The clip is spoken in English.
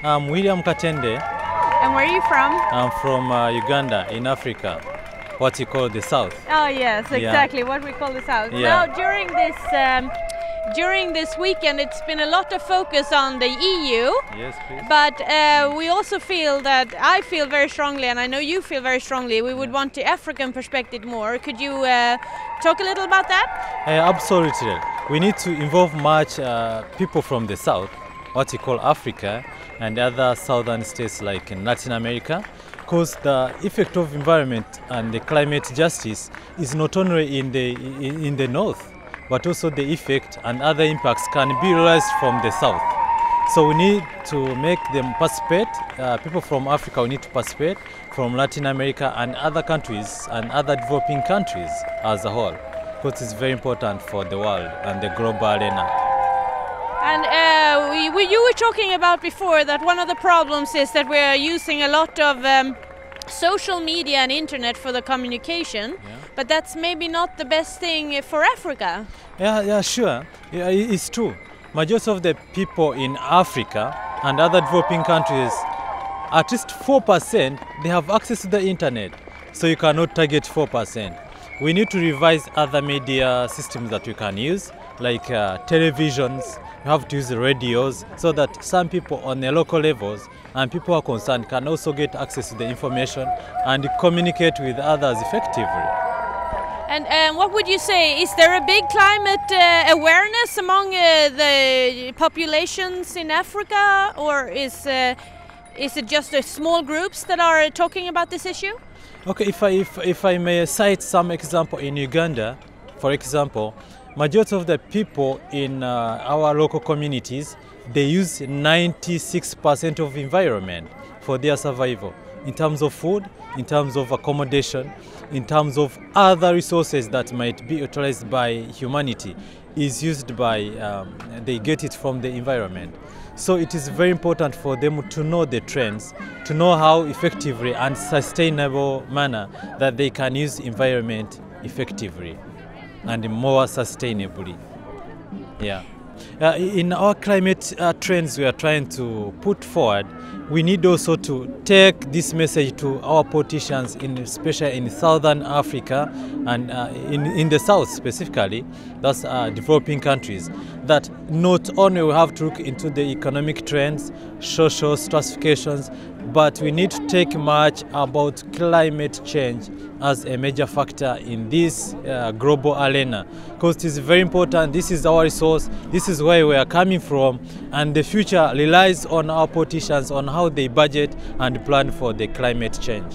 I'm William Katende. And where are you from? I'm from Uganda in Africa, what you call the South. Oh yes, exactly, what we call the South. Yeah. Now during this weekend it's been a lot of focus on the EU. Yes, please. But we also feel that, I feel very strongly, and I know you feel very strongly, we would want the African perspective more. Could you talk a little about that? Absolutely. We need to involve much people from the South, what you call Africa, and other southern states like in Latin America, because the effect of environment and the climate justice is not only in the north, but also the effect and other impacts can be realized from the south. So we need to make them participate. People from Africa we need to participate, from Latin America and other countries and other developing countries as a whole, because it's very important for the world and the global arena. And you were talking about before that one of the problems is that we're using a lot of social media and internet for the communication, but that's maybe not the best thing for Africa. Yeah, sure. Yeah, it's true. Majority of the people in Africa and other developing countries, at least 4%, they have access to the internet. So you cannot target 4%. We need to revise other media systems that we can use, like televisions. You have to use the radios so that some people on the local levels and people who are concerned can also get access to the information and communicate with others effectively. And what would you say, is there a big climate awareness among the populations in Africa, or is it just small groups that are talking about this issue? Okay, if I may cite some example in Uganda, for example, majority of the people in our local communities, they use 96% of environment for their survival, in terms of food, in terms of accommodation, in terms of other resources that might be utilized by humanity, is used by, they get it from the environment. So it is very important for them to know the trends, to know how effectively and sustainable manner that they can use environment effectively and more sustainably. Yeah. In our climate trends we are trying to put forward, we need also to take this message to our politicians, especially in southern Africa and in the south specifically, that's developing countries, that not only we have to look into the economic trends, social stratifications, but we need to take much about climate change as a major factor in this global arena, because it is very important. This is our resource, this is where we are coming from, and the future relies on our politicians, on how they budget and plan for the climate change.